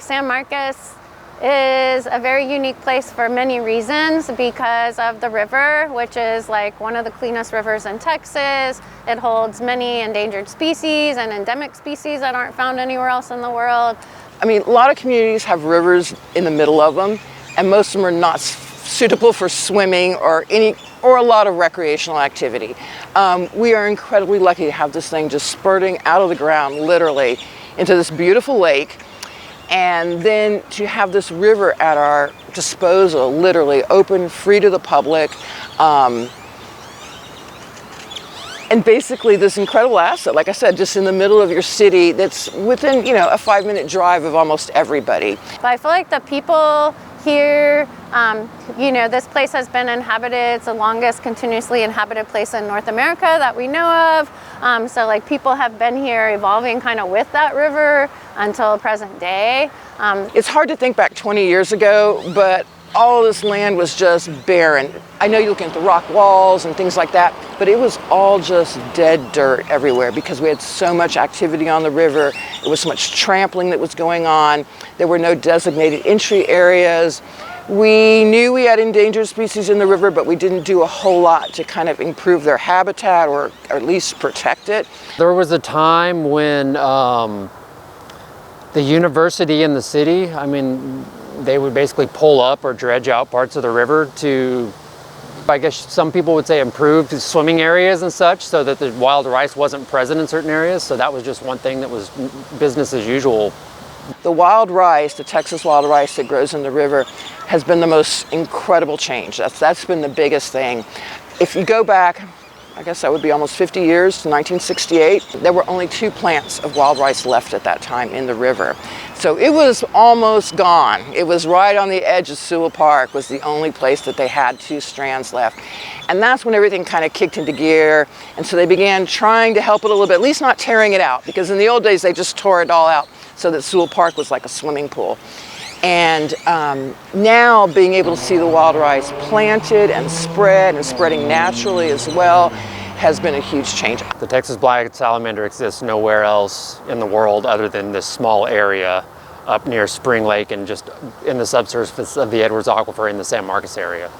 San Marcos is a very unique place for many reasons because of the river, which is like one of the cleanest rivers in Texas. It holds many endangered species and endemic species that aren't found anywhere else in the world. I mean, a lot of communities have rivers in the middle of them, and most of them are not suitable for swimming or a lot of recreational activity. We are incredibly lucky to have this thing just spurting out of the ground, literally, into this beautiful lake. And then to have this river at our disposal, literally open, free to the public, and basically this incredible asset, like I said, just in the middle of your city that's within, a 5-minute drive of almost everybody. But I feel like the people here, this place has been inhabited. It's the longest continuously inhabited place in North America that we know of. So like people have been here evolving kind of with that river until present day. It's hard to think back 20 years ago, but all of this land was just barren. I know you're looking at the rock walls and things like that, but it was all just dead dirt everywhere because we had so much activity on the river. There was so much trampling that was going on. There were no designated entry areas. We knew we had endangered species in the river, but we didn't do a whole lot to kind of improve their habitat or at least protect it. There was a time when the university and the city, they would basically pull up or dredge out parts of the river to, I guess some people would say, improve swimming areas and such so that the wild rice wasn't present in certain areas. So that was just one thing that was business as usual. The wild rice, the Texas wild rice that grows in the river, has been the most incredible change. That's been the biggest thing. If you go back, I guess that would be almost 50 years to 1968, there were only 2 plants of wild rice left at that time in the river. So it was almost gone. It was right on the edge of Sewell Park, was the only place that they had 2 strands left. And that's when everything kind of kicked into gear. And so they began trying to help it a little bit, at least not tearing it out, because in the old days they just tore it all out so that Sewell Park was like a swimming pool. And now being able to see the wild rice planted and spread and spreading naturally as well has been a huge change. The Texas black salamander exists nowhere else in the world other than this small area up near Spring Lake and just in the subsurface of the Edwards Aquifer in the San Marcos area.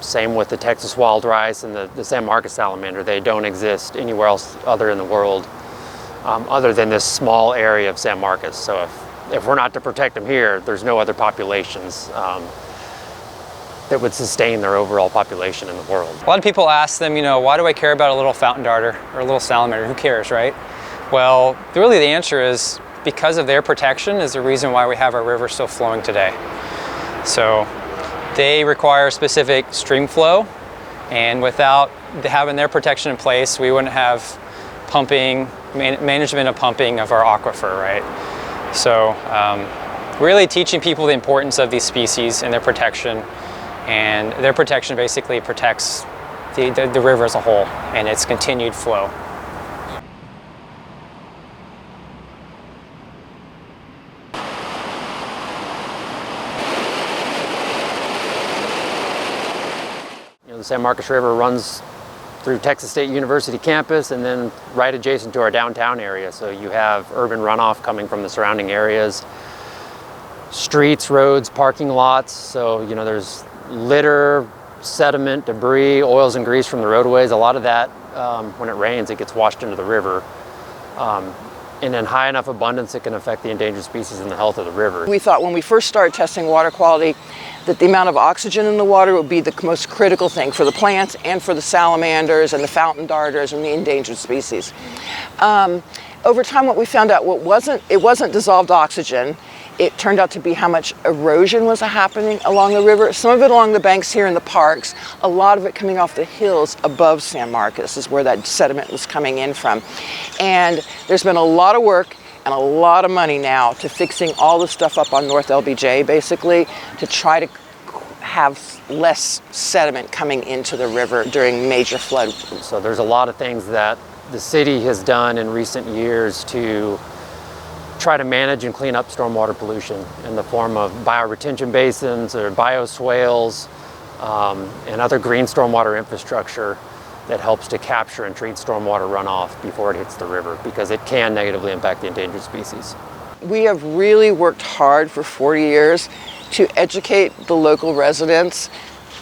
Same with the Texas wild rice and the San Marcos salamander. They don't exist anywhere else other in the world other than this small area of San Marcos. So if we're not to protect them here, there's no other populations that would sustain their overall population in the world. A lot of people ask them, why do I care about a little fountain darter or a little salamander? Who cares, right? Well, really the answer is because of their protection is the reason why we have our river still flowing today. So they require specific stream flow, and without having their protection in place, we wouldn't have pumping, management of pumping of our aquifer, right? So really teaching people the importance of these species and their protection, and their protection basically protects the river as a whole and its continued flow. The San Marcos River runs through Texas State University campus and then right adjacent to our downtown area. So you have urban runoff coming from the surrounding areas, streets, roads, parking lots. So, there's litter, sediment, debris, oils and grease from the roadways. A lot of that, when it rains, it gets washed into the river. And in high enough abundance, it can affect the endangered species and the health of the river. We thought when we first started testing water quality that the amount of oxygen in the water would be the most critical thing for the plants and for the salamanders and the fountain darters and the endangered species. Over time, what we found out, it wasn't dissolved oxygen. It turned out to be how much erosion was happening along the river. Some of it along the banks here in the parks, a lot of it coming off the hills above San Marcos is where that sediment was coming in from. And there's been a lot of work and a lot of money now to fixing all the stuff up on North LBJ, basically, to try to have less sediment coming into the river during major flood. So there's a lot of things that the city has done in recent years to try to manage and clean up stormwater pollution in the form of bioretention basins or bioswales and other green stormwater infrastructure that helps to capture and treat stormwater runoff before it hits the river, because it can negatively impact the endangered species. we have really worked hard for 40 years to educate the local residents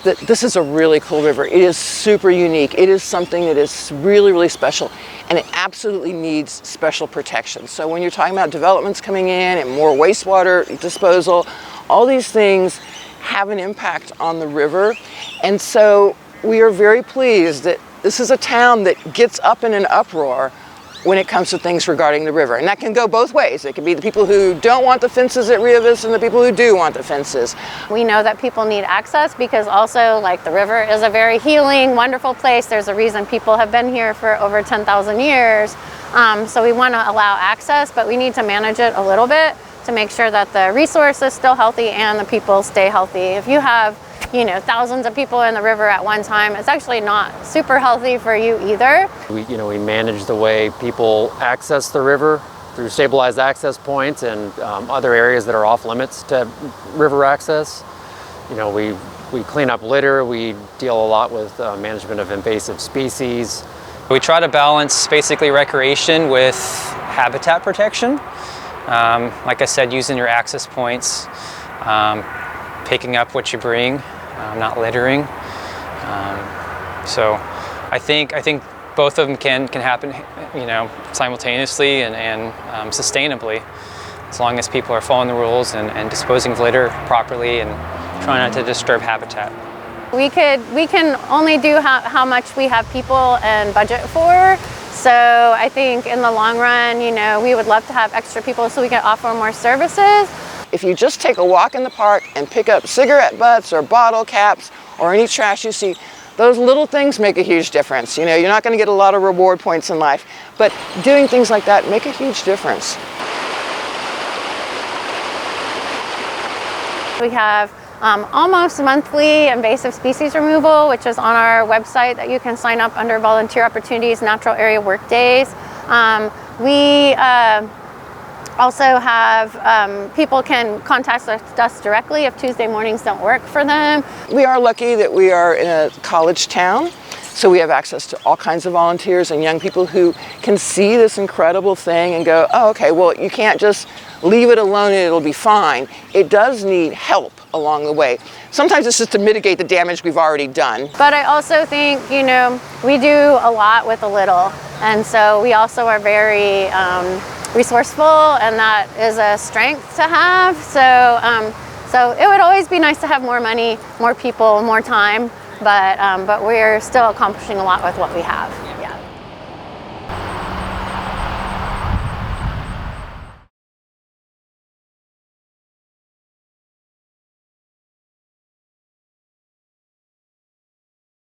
that this is a really cool river. It is super unique. It is something that is really, really special, and it absolutely needs special protection. So when you're talking about developments coming in and more wastewater disposal, all these things have an impact on the river. And so we are very pleased that this is a town that gets up in an uproar when it comes to things regarding the river. And that can go both ways. It can be the people who don't want the fences at Rio Vista and the people who do want the fences. We know that people need access because also, like, the river is a very healing, wonderful place. There's a reason people have been here for over 10,000 years. So we want to allow access, but we need to manage it a little bit to make sure that the resource is still healthy and the people stay healthy. If you have, you know, thousands of people in the river at one time, it's actually not super healthy for you either. We manage the way people access the river through stabilized access points and other areas that are off limits to river access. You know, we clean up litter. We deal a lot with management of invasive species. We try to balance basically recreation with habitat protection. Like I said, using your access points, picking up what you bring, not littering. So I think both of them can happen, you know, simultaneously and sustainably, as long as people are following the rules and disposing of litter properly and trying not to disturb habitat. We can only do how much we have people and budget for. So I think in the long run, you know, we would love to have extra people so we can offer more services. If you just take a walk in the park and pick up cigarette butts or bottle caps or any trash you see, those little things make a huge difference. You know, you're not going to get a lot of reward points in life, but doing things like that make a huge difference. We have almost monthly invasive species removal, which is on our website that you can sign up under Volunteer Opportunities Natural Area Work Days. We also have people can contact us directly if Tuesday mornings don't work for them. We are lucky that we are in a college town, so we have access to all kinds of volunteers and young people who can see this incredible thing and go, oh, okay, well, you can't just leave it alone and it'll be fine. It does need help along the way. Sometimes it's just to mitigate the damage we've already done. But I also think, you know, we do a lot with a little, and so we also are very resourceful, and that is a strength to have. So it would always be nice to have more money, more people, more time, but we're still accomplishing a lot with what we have.